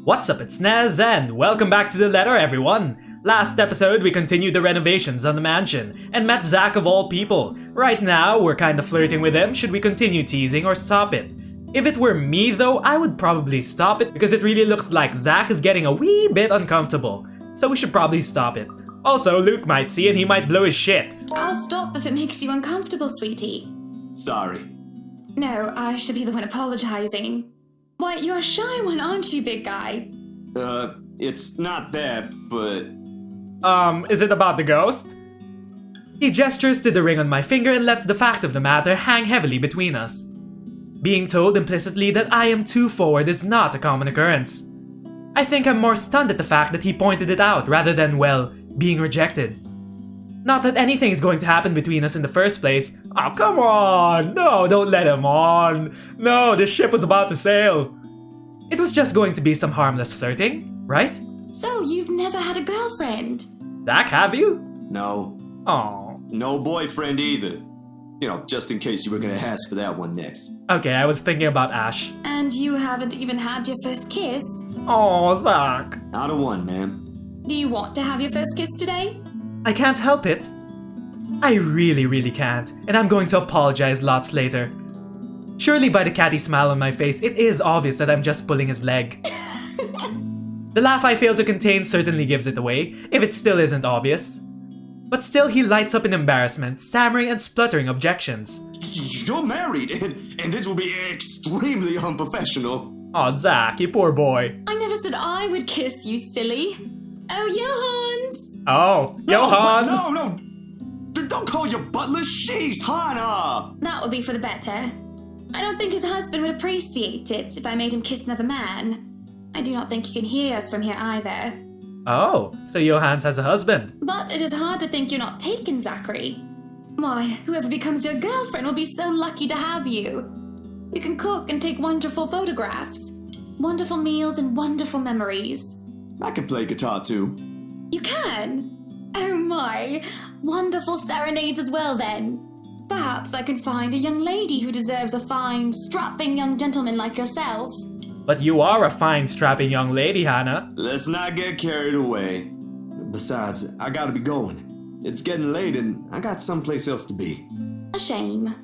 What's up, it's Nez, and welcome back to the letter, everyone! Last episode, we continued the renovations on the mansion, and met Zach of all people. Right now, we're kinda flirting with him. Should we continue teasing or stop it? If it were me, though, I would probably stop it because it really looks like Zach is getting a wee bit uncomfortable. So we should probably stop it. Also, Luke might see and he might blow his shit. I'll stop if it makes you uncomfortable, sweetie. Sorry. No, I should be the one apologizing. Why, you're a shy one, aren't you, big guy? It's not that, but... Is it about the ghost? He gestures to the ring on my finger and lets the fact of the matter hang heavily between us. Being told implicitly that I am too forward is not a common occurrence. I think I'm more stunned at the fact that he pointed it out rather than, well, being rejected. Not that anything is going to happen between us in the first place. Oh, come on! No, don't let him on! No, the ship was about to sail! It was just going to be some harmless flirting, right? So, you've never had a girlfriend? Zach, have you? No. Aww. No boyfriend either. You know, just in case you were gonna ask for that one next. Okay, I was thinking about Ash. And you haven't even had your first kiss? Aw, Zach. Not a one, ma'am. Do you want to have your first kiss today? I can't help it. I really can't, and I'm going to apologize lots later. Surely by the catty smile on my face, it is obvious that I'm just pulling his leg. The laugh I fail to contain certainly gives it away, if it still isn't obvious. But still he lights up in embarrassment, stammering and spluttering objections. You're married, and this will be extremely unprofessional. Aw, Zach, you poor boy. I never said I would kiss you, silly. Oh, Johans! Oh, Johans! No! Don't call your butler she's Hannah! That would be for the better. I don't think his husband would appreciate it if I made him kiss another man. I do not think he can hear us from here either. Oh, so Johans has a husband. But it is hard to think you're not taken, Zachary. Why, whoever becomes your girlfriend will be so lucky to have you. You can cook and take wonderful photographs. Wonderful meals and wonderful memories. I can play guitar too. You can? Oh my, wonderful serenades as well then. Perhaps I can find a young lady who deserves a fine, strapping young gentleman like yourself. But you are a fine, strapping young lady, Hannah. Let's not get carried away. Besides, I gotta be going. It's getting late and I got someplace else to be. A shame.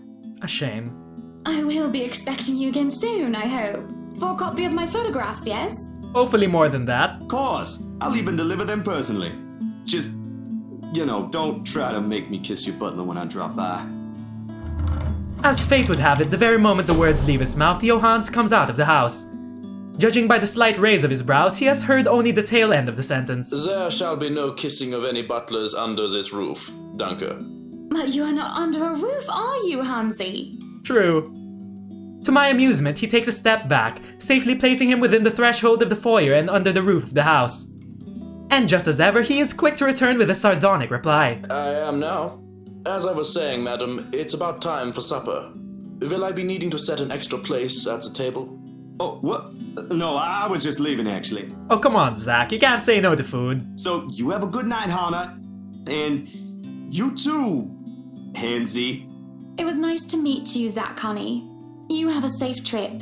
A shame. I will be expecting you again soon, I hope. For a copy of my photographs, yes? Hopefully more than that. Of course, I'll even deliver them personally. Just, don't try to make me kiss your butler when I drop by. As fate would have it, the very moment the words leave his mouth, Johans comes out of the house. Judging by the slight raise of his brows, he has heard only the tail end of the sentence. There shall be no kissing of any butlers under this roof, Danke. But you are not under a roof, are you, Hansi? True. To my amusement, he takes a step back, safely placing him within the threshold of the foyer and under the roof of the house. And just as ever, he is quick to return with a sardonic reply. I am now. As I was saying, madam, it's about time for supper. Will I be needing to set an extra place at the table? Oh, what? No, I was just leaving, actually. Oh, come on, Zach. You can't say no to food. So, you have a good night, Hannah. And you too, Hansi. It was nice to meet you, Zach, honey. You have a safe trip.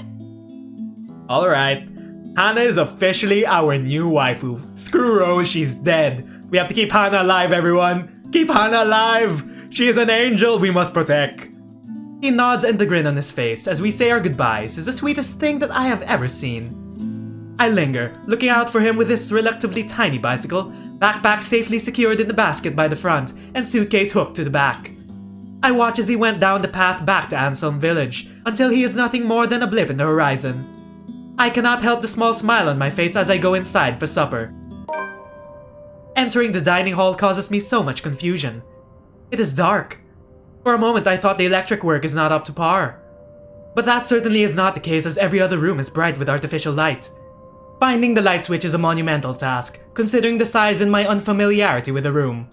Alright. Hannah is officially our new waifu. Screw Rose, she's dead. We have to keep Hannah alive, everyone. Keep Hannah alive! She is an angel we must protect. He nods and the grin on his face as we say our goodbyes is the sweetest thing that I have ever seen. I linger, looking out for him with his reluctantly tiny bicycle, backpack safely secured in the basket by the front, and suitcase hooked to the back. I watch as he went down the path back to Anselm Village, until he is nothing more than a blip in the horizon. I cannot help the small smile on my face as I go inside for supper. Entering the dining hall causes me so much confusion. It is dark. For a moment I thought the electric work is not up to par. But that certainly is not the case as every other room is bright with artificial light. Finding the light switch is a monumental task, considering the size and my unfamiliarity with the room.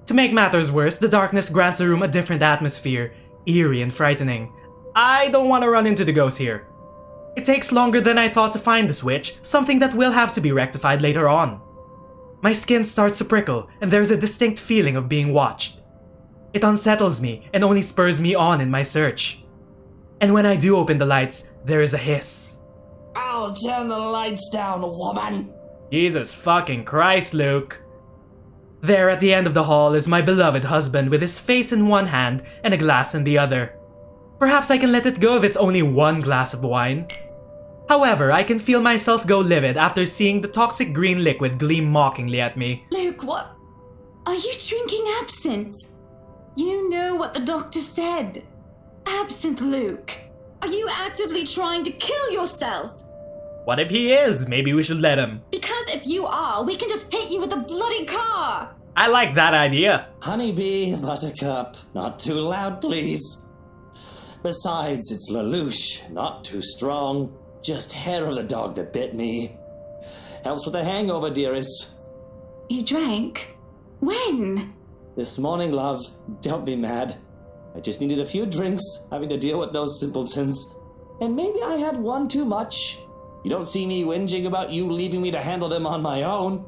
To make matters worse, the darkness grants the room a different atmosphere, eerie and frightening. I don't want to run into the ghost here. It takes longer than I thought to find the switch, something that will have to be rectified later on. My skin starts to prickle, and there's a distinct feeling of being watched. It unsettles me and only spurs me on in my search. And when I do open the lights, there is a hiss. Ow! Now turn the lights down, woman! Jesus fucking Christ, Luke. There at the end of the hall is my beloved husband with his face in one hand and a glass in the other. Perhaps I can let it go if it's only one glass of wine. However, I can feel myself go livid after seeing the toxic green liquid gleam mockingly at me. Luke, what? Are you drinking absinthe? You know what the doctor said. Absinthe, Luke. Are you actively trying to kill yourself? What if he is? Maybe we should let him. Because if you are, we can just hit you with a bloody car. I like that idea. Honeybee, Buttercup, not too loud, please. Besides, it's Lelouch, not too strong. Just hair of the dog that bit me. Helps with the hangover, dearest. You drank? When? This morning, love. Don't be mad. I just needed a few drinks, having to deal with those simpletons. And maybe I had one too much. You don't see me whinging about you leaving me to handle them on my own.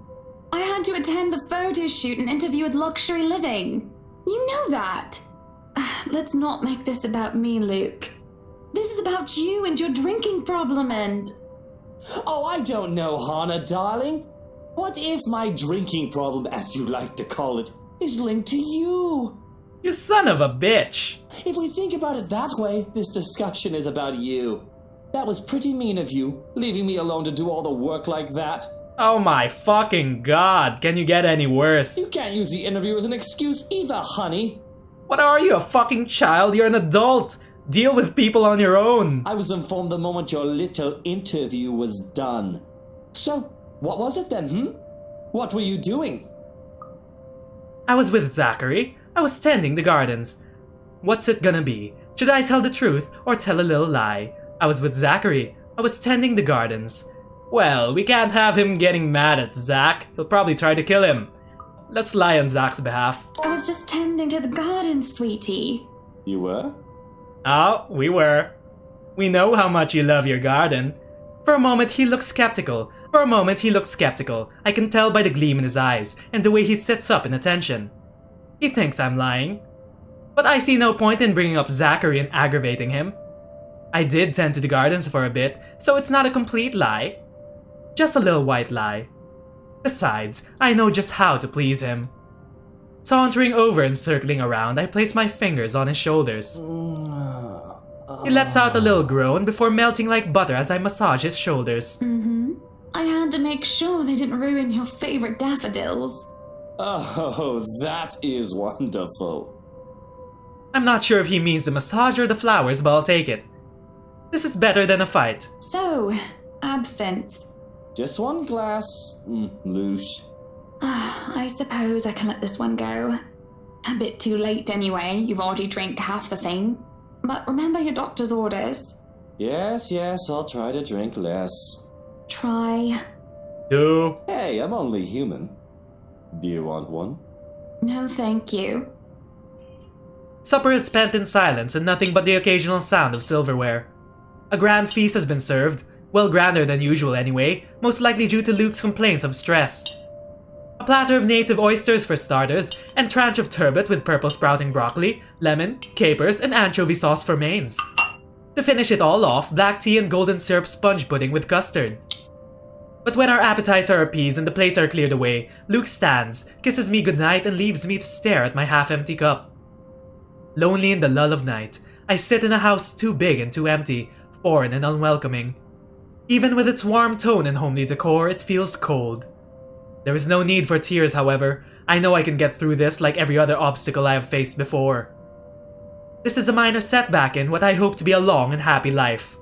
I had to attend the photo shoot and interview with Luxury Living. You know that. Let's not make this about me, Luke. This is about you and your drinking problem and... Oh, I don't know, Hannah, darling. What if my drinking problem, as you like to call it, is linked to you? You son of a bitch. If we think about it that way, this discussion is about you. That was pretty mean of you, leaving me alone to do all the work like that. Oh my fucking god, can you get any worse? You can't use the interview as an excuse either, honey. What are you, a fucking child? You're an adult. Deal with people on your own. I was informed the moment your little interview was done. So, what was it then, What were you doing? I was with Zachary. I was tending the gardens. What's it gonna be? Should I tell the truth or tell a little lie? I was with Zachary. I was tending the gardens. Well, we can't have him getting mad at Zach. He'll probably try to kill him. Let's lie on Zach's behalf. I was just tending to the garden, sweetie. You were? Oh, we were. We know how much you love your garden. For a moment, he looked skeptical. I can tell by the gleam in his eyes and the way he sits up in attention. He thinks I'm lying. But I see no point in bringing up Zachary and aggravating him. I did tend to the gardens for a bit, so it's not a complete lie. Just a little white lie. Besides, I know just how to please him. Sauntering over and circling around, I place my fingers on his shoulders. He lets out a little groan before melting like butter as I massage his shoulders. I had to make sure they didn't ruin your favorite daffodils. Oh, that is wonderful. I'm not sure if he means the massage or the flowers, but I'll take it. This is better than a fight. So, absinthe. Just one glass, Lush. I suppose I can let this one go. A bit too late anyway, you've already drank half the thing. But remember your doctor's orders. Yes, I'll try to drink less. Try. Do. Hey, I'm only human. Do you want one? No, thank you. Supper is spent in silence and nothing but the occasional sound of silverware. A grand feast has been served, well grander than usual anyway, most likely due to Luke's complaints of stress. A platter of native oysters for starters, and tranche of turbot with purple sprouting broccoli, lemon, capers, and anchovy sauce for mains. To finish it all off, black tea and golden syrup sponge pudding with custard. But when our appetites are appeased and the plates are cleared away, Luke stands, kisses me goodnight, and leaves me to stare at my half-empty cup. Lonely in the lull of night, I sit in a house too big and too empty, foreign and unwelcoming. Even with its warm tone and homely decor, it feels cold. There is no need for tears, however. I know I can get through this like every other obstacle I have faced before. This is a minor setback in what I hope to be a long and happy life.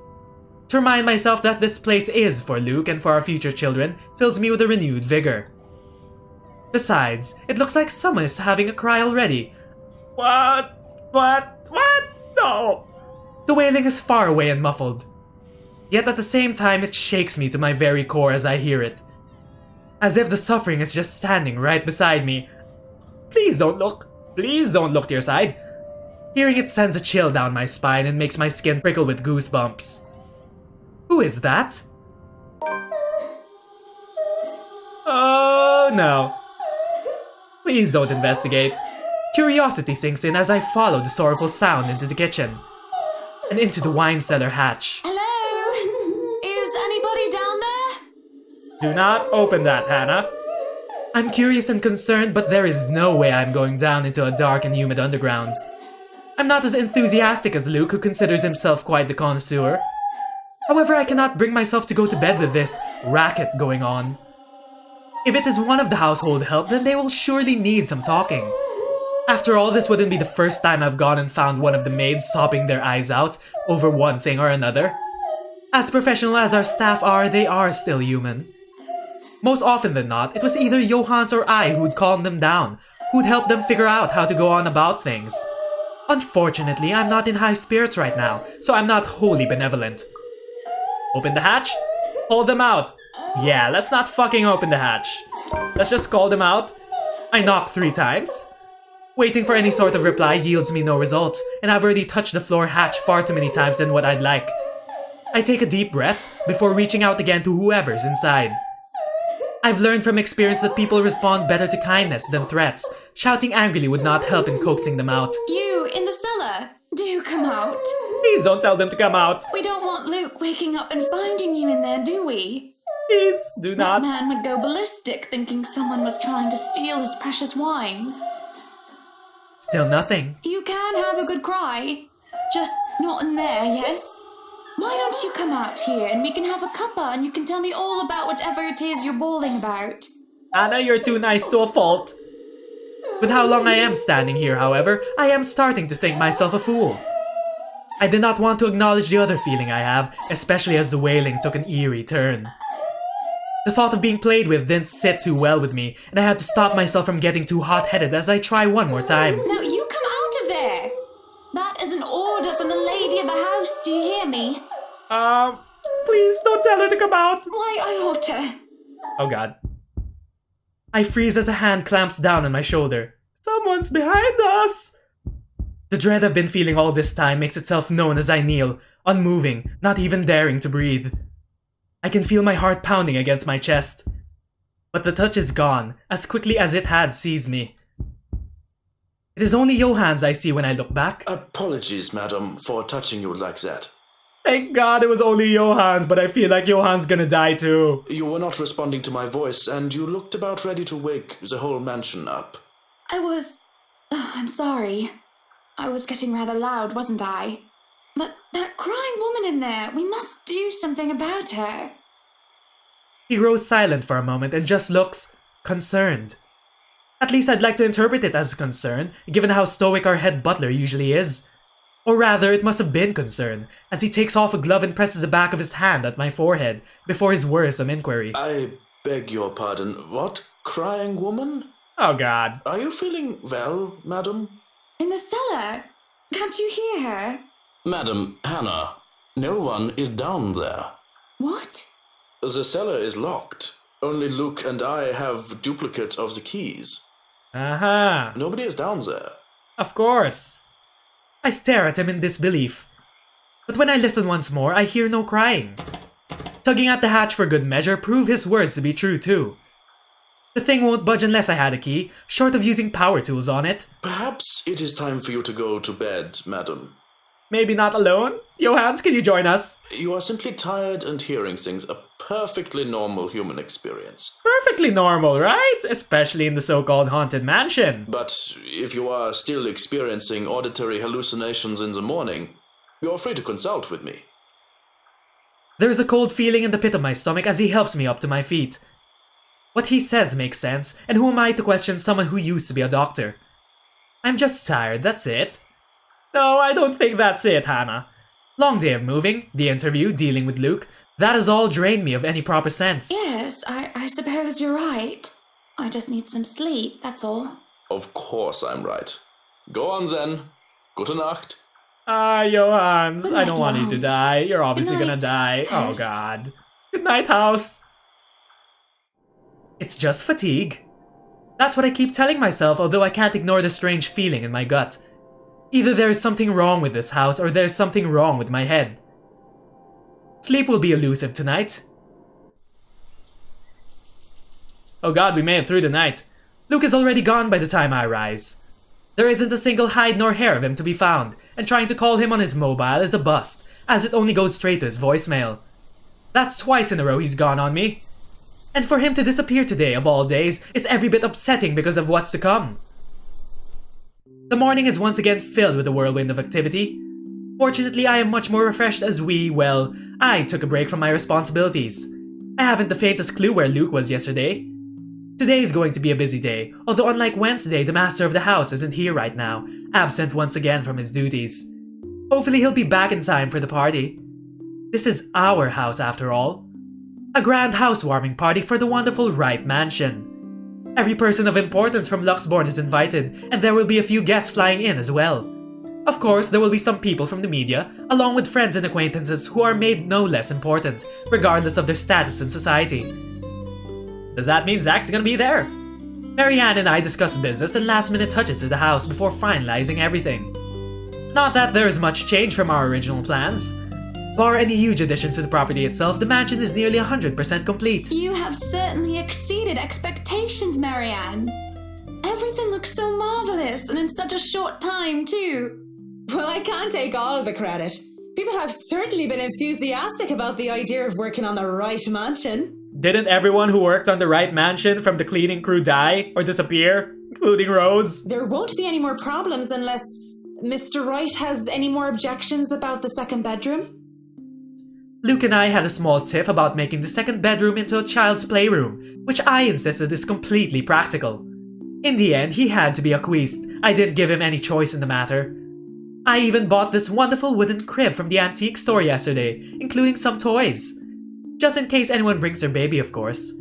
To remind myself that this place is for Luke and for our future children fills me with a renewed vigor. Besides, it looks like someone is having a cry already. What? No! The wailing is far away and muffled. Yet at the same time it shakes me to my very core as I hear it. As if the suffering is just standing right beside me. Please don't look. Please don't look to your side. Hearing it sends a chill down my spine and makes my skin prickle with goosebumps. Who is that? Oh no. Please don't investigate. Curiosity sinks in as I follow the sorrowful sound into the kitchen. And into the wine cellar hatch. Hello? Is anybody Do not open that, Hannah. I'm curious and concerned, but there is no way I'm going down into a dark and humid underground. I'm not as enthusiastic as Luke, who considers himself quite the connoisseur. However, I cannot bring myself to go to bed with this racket going on. If it is one of the household help, then they will surely need some talking. After all, this wouldn't be the first time I've gone and found one of the maids sobbing their eyes out over one thing or another. As professional as our staff are, they are still human. Most often than not, it was either Johans or I who'd calm them down, who'd help them figure out how to go on about things. Unfortunately, I'm not in high spirits right now, so I'm not wholly benevolent. Open the hatch? Hold them out. Yeah, let's not fucking open the hatch. Let's just call them out. I knock 3 times. Waiting for any sort of reply yields me no results, and I've already touched the floor hatch far too many times than what I'd like. I take a deep breath before reaching out again to whoever's inside. I've learned from experience that people respond better to kindness than threats. Shouting angrily would not help in coaxing them out. You, in the cellar! Do come out! Please don't tell them to come out. We don't want Luke waking up and finding you in there, do we? Please, do not. That man would go ballistic thinking someone was trying to steal his precious wine. Still nothing. You can have a good cry. Just not in there, yes? Why don't you come out here and we can have a cuppa and you can tell me all about whatever it is you're bawling about? Anna, you're too nice to a fault. With how long I am standing here, however, I am starting to think myself a fool. I did not want to acknowledge the other feeling I have, especially as the wailing took an eerie turn. The thought of being played with didn't sit too well with me, and I had to stop myself from getting too hot-headed as I try one more time. Now you come out of there! That is an order from the lady of the house, do you hear me? Please don't tell her to come out. Why, I ought to. Oh god. I freeze as a hand clamps down on my shoulder. Someone's behind us! The dread I've been feeling all this time makes itself known as I kneel, unmoving, not even daring to breathe. I can feel my heart pounding against my chest. But the touch is gone, as quickly as it had seized me. It is only Johans I see when I look back. Apologies, madam, for touching you like that. Thank God it was only Johans, but I feel like Johan's gonna die too. You were not responding to my voice, and you looked about ready to wake the whole mansion up. I'm sorry. I was getting rather loud, wasn't I? But that crying woman in there, we must do something about her. He grows silent for a moment and just looks concerned. At least I'd like to interpret it as concern, given how stoic our head butler usually is. Or rather, it must have been concern, as he takes off a glove and presses the back of his hand at my forehead before his worrisome inquiry. I beg your pardon. What? Crying woman? Oh god. Are you feeling well, madam? In the cellar. Can't you hear her? Madam, Hannah, no one is down there. What? The cellar is locked. Only Luke and I have duplicate of the keys. Aha. Nobody is down there. Of course. I stare at him in disbelief. But when I listen once more, I hear no crying. Tugging at the hatch for good measure prove his words to be true too. The thing won't budge unless I had a key, short of using power tools on it. Perhaps it is time for you to go to bed, madam. Maybe not alone? Johans, can you join us? You are simply tired and hearing things, a perfectly normal human experience. Perfectly normal, right? Especially in the so-called haunted mansion. But if you are still experiencing auditory hallucinations in the morning, you are free to consult with me. There is a cold feeling in the pit of my stomach as he helps me up to my feet. What he says makes sense, and who am I to question someone who used to be a doctor? I'm just tired, that's it. No, I don't think that's it, Hannah. Long day of moving, the interview, dealing with Luke, that has all drained me of any proper sense. Yes, I suppose you're right. I just need some sleep, that's all. Of course I'm right. Go on then. Gute Nacht. Ah, Johans, Good I night, don't want you to Johans. die. You're obviously Good gonna night, die. Oh house. god. Good night, house. It's just fatigue. That's what I keep telling myself, although I can't ignore the strange feeling in my gut. Either there is something wrong with this house, or there's something wrong with my head. Sleep will be elusive tonight. Oh god, we made it through the night. Luke is already gone by the time I rise. There isn't a single hide nor hair of him to be found, and trying to call him on his mobile is a bust, as it only goes straight to his voicemail. That's twice in a row he's gone on me. And for him to disappear today, of all days, is every bit upsetting because of what's to come. The morning is once again filled with a whirlwind of activity. Fortunately, I am much more refreshed as I took a break from my responsibilities. I haven't the faintest clue where Luke was yesterday. Today is going to be a busy day, although unlike Wednesday, the master of the house isn't here right now, absent once again from his duties. Hopefully he'll be back in time for the party. This is our house after all. A grand housewarming party for the wonderful Wright Mansion. Every person of importance from Luxborn is invited, and there will be a few guests flying in as well. Of course, there will be some people from the media, along with friends and acquaintances who are made no less important, regardless of their status in society. Does that mean Zach's gonna be there? Marianne and I discussed business and last-minute touches to the house before finalizing everything. Not that there is much change from our original plans. Bar any huge additions to the property itself, the mansion is nearly 100% complete. You have certainly exceeded expectations, Marianne. Everything looks so marvelous, and in such a short time, too. Well, I can't take all of the credit. People have certainly been enthusiastic about the idea of working on the Wright Mansion. Didn't everyone who worked on the Wright Mansion from the cleaning crew die or disappear, including Rose? There won't be any more problems unless Mr. Wright has any more objections about the second bedroom. Luke and I had a small tiff about making the second bedroom into a child's playroom, which I insisted is completely practical. In the end, he had to be acquiesced. I didn't give him any choice in the matter. I even bought this wonderful wooden crib from the antique store yesterday, including some toys. Just in case anyone brings their baby, of course.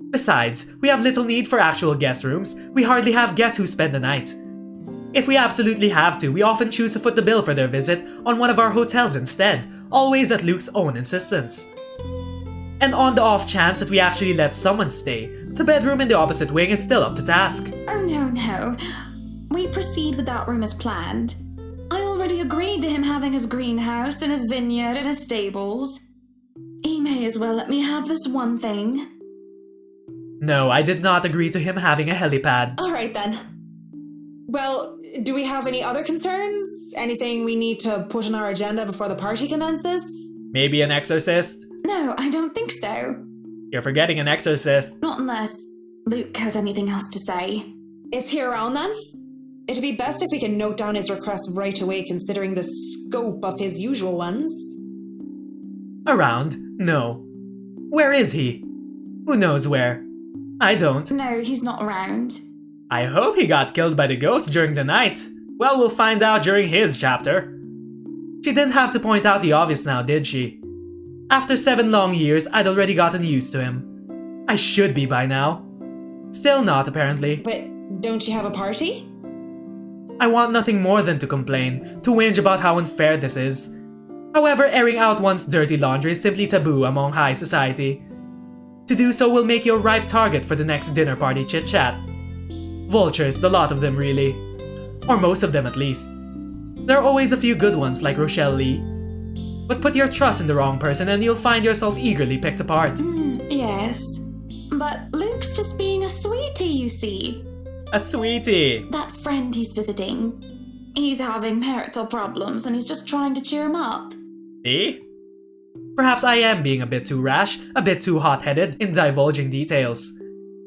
Besides, we have little need for actual guest rooms. We hardly have guests who spend the night. If we absolutely have to, we often choose to foot the bill for their visit on one of our hotels instead, always at Luke's own insistence. And on the off chance that we actually let someone stay, the bedroom in the opposite wing is still up to task. Oh no. We proceed with that room as planned. I already agreed to him having his greenhouse and his vineyard and his stables. He may as well let me have this one thing. No, I did not agree to him having a helipad. All right then. Well, do we have any other concerns? Anything we need to put on our agenda before the party commences? Maybe an exorcist? No, I don't think so. You're forgetting an exorcist. Not unless Luke has anything else to say. Is he around then? It'd be best if we can note down his request right away considering the scope of his usual ones. Around? No. Where is he? Who knows where? I don't. No, he's not around. I hope he got killed by the ghost during the night. Well, we'll find out during his chapter. She didn't have to point out the obvious now, did she? After 7 long years, I'd already gotten used to him. I should be by now. Still not, apparently. But don't you have a party? I want nothing more than to complain, to whinge about how unfair this is. However, airing out one's dirty laundry is simply taboo among high society. To do so will make you a ripe target for the next dinner party chit-chat. Vultures, the lot of them really. Or most of them at least. There are always a few good ones like Rochelle Lee. But put your trust in the wrong person and you'll find yourself eagerly picked apart. Yes. But Luke's just being a sweetie, you see. A sweetie. That friend he's visiting. He's having marital problems and he's just trying to cheer him up. See? Perhaps I am being a bit too rash, a bit too hot-headed in divulging details.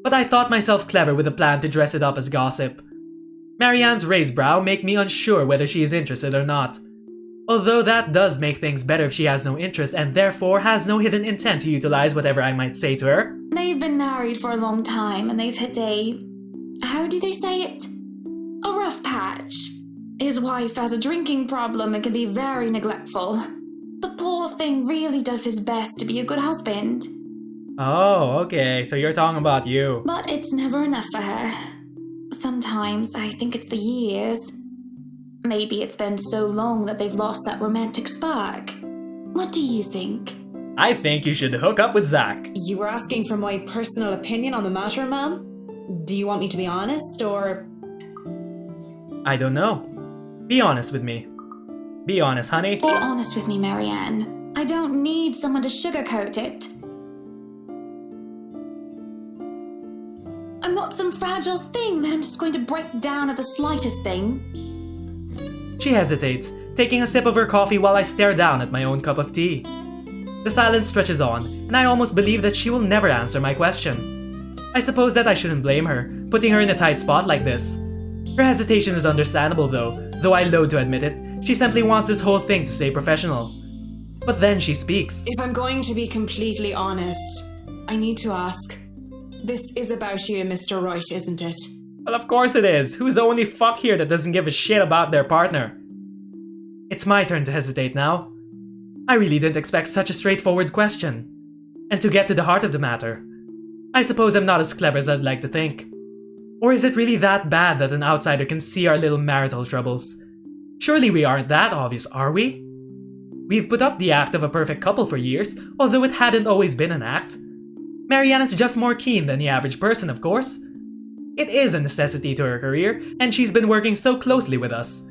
But I thought myself clever with a plan to dress it up as gossip. Marianne's raised brow make me unsure whether she is interested or not. Although that does make things better if she has no interest and therefore has no hidden intent to utilize whatever I might say to her. They've been married for a long time and they've hit a... how do they say it? A rough patch. His wife has a drinking problem and can be very neglectful. The poor thing really does his best to be a good husband. Oh, okay, so you're talking about you. But it's never enough for her. Sometimes I think it's the years. Maybe it's been so long that they've lost that romantic spark. What do you think? I think you should hook up with Zach. You were asking for my personal opinion on the matter, ma'am? Do you want me to be honest, or...? I don't know. Be honest with me. Be honest, honey. Be honest with me, Marianne. I don't need someone to sugarcoat it. I'm not some fragile thing that I'm just going to break down at the slightest thing. She hesitates, taking a sip of her coffee while I stare down at my own cup of tea. The silence stretches on, and I almost believe that she will never answer my question. I suppose that I shouldn't blame her, putting her in a tight spot like this. Her hesitation is understandable though I loathe to admit it. She simply wants this whole thing to stay professional. But then she speaks. If I'm going to be completely honest, I need to ask. This is about you and Mr. Wright, isn't it? Well, of course it is. Who's the only fuck here that doesn't give a shit about their partner? It's my turn to hesitate now. I really didn't expect such a straightforward question. And to get to the heart of the matter, I suppose I'm not as clever as I'd like to think. Or is it really that bad that an outsider can see our little marital troubles? Surely we aren't that obvious, are we? We've put up the act of a perfect couple for years, although it hadn't always been an act. Marianne is just more keen than the average person, of course. It is a necessity to her career, and she's been working so closely with us.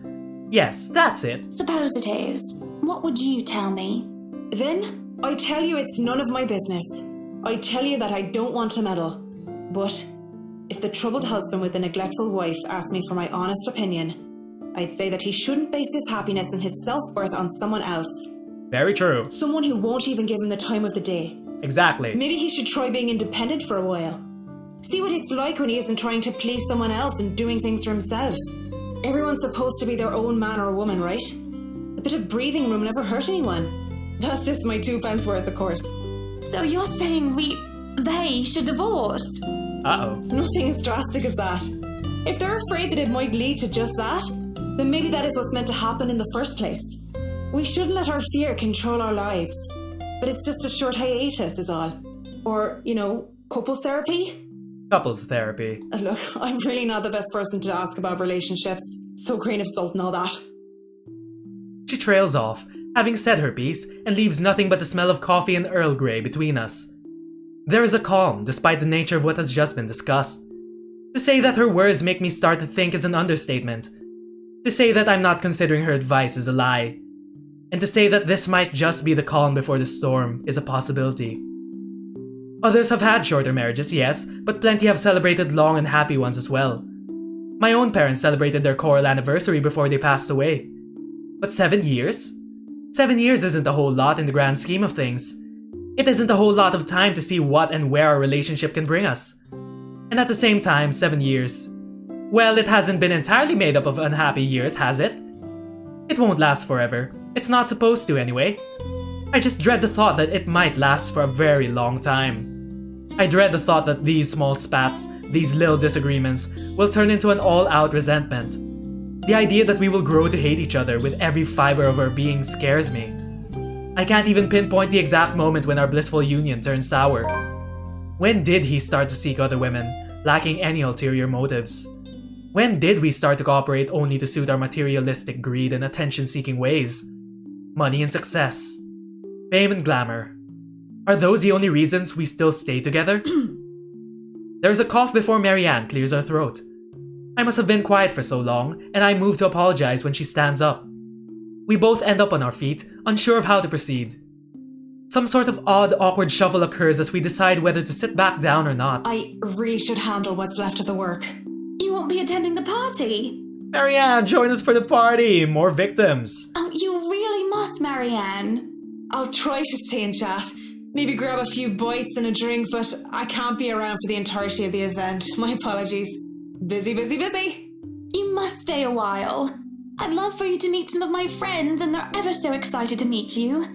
Yes, that's it. Suppose it is. What would you tell me? Then, I tell you it's none of my business. I tell you that I don't want to meddle. But, if the troubled husband with the neglectful wife asked me for my honest opinion, I'd say that he shouldn't base his happiness and his self-worth on someone else. Very true. Someone who won't even give him the time of the day. Exactly. Maybe he should try being independent for a while. See what it's like when he isn't trying to please someone else and doing things for himself. Everyone's supposed to be their own man or woman, right? A bit of breathing room never hurt anyone. That's just my 2 pence worth, of course. So you're saying they should divorce? Uh-oh. Nothing as drastic as that. If they're afraid that it might lead to just that, then maybe that is what's meant to happen in the first place. We shouldn't let our fear control our lives. But it's just a short hiatus is all. Or, couples therapy? Couples therapy. Look, I'm really not the best person to ask about relationships. So grain of salt and all that. She trails off, having said her piece, and leaves nothing but the smell of coffee and Earl Grey between us. There is a calm, despite the nature of what has just been discussed. To say that her words make me start to think is an understatement. To say that I'm not considering her advice is a lie. And to say that this might just be the calm before the storm is a possibility. Others have had shorter marriages, yes, but plenty have celebrated long and happy ones as well. My own parents celebrated their choral anniversary before they passed away. But 7 years? 7 years isn't a whole lot in the grand scheme of things. It isn't a whole lot of time to see what and where our relationship can bring us. And at the same time, 7 years. Well, it hasn't been entirely made up of unhappy years, has it? It won't last forever. It's not supposed to anyway. I just dread the thought that it might last for a very long time. I dread the thought that these small spats, these little disagreements, will turn into an all-out resentment. The idea that we will grow to hate each other with every fiber of our being scares me. I can't even pinpoint the exact moment when our blissful union turned sour. When did he start to seek other women, lacking any ulterior motives? When did we start to cooperate only to suit our materialistic greed and attention-seeking ways? Money and success. Fame and glamour. Are those the only reasons we still stay together? There's a cough before Marianne clears her throat. I must have been quiet for so long, and I move to apologize when she stands up. We both end up on our feet, unsure of how to proceed. Some sort of odd, awkward shuffle occurs as we decide whether to sit back down or not. I really should handle what's left of the work. You won't be attending the party? Marianne, join us for the party! More victims! Oh, you really must, Marianne. I'll try to stay and chat. Maybe grab a few bites and a drink, but I can't be around for the entirety of the event. My apologies. Busy, busy, busy. You must stay a while. I'd love for you to meet some of my friends, and they're ever so excited to meet you.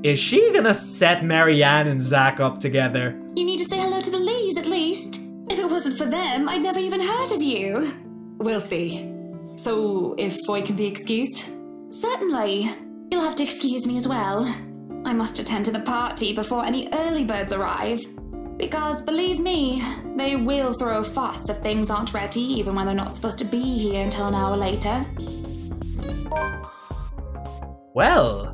Is she gonna set Marianne and Zach up together? You need to say hello to the Lees, at least. If it wasn't for them, I'd never even heard of you. We'll see. So, if I can be excused? Certainly. You'll have to excuse me as well. I must attend to the party before any early birds arrive. Because, believe me, they will throw a fuss if things aren't ready, even when they're not supposed to be here until an hour later. Well,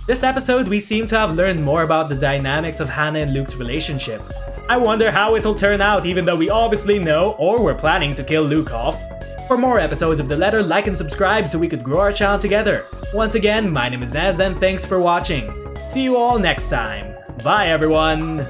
this episode we seem to have learned more about the dynamics of Hannah and Luke's relationship. I wonder how it'll turn out, even though we obviously know, or we're planning to kill Luke off. For more episodes of The Letter, like and subscribe so we could grow our channel together. Once again, my name is Nez and thanks for watching. See you all next time. Bye everyone!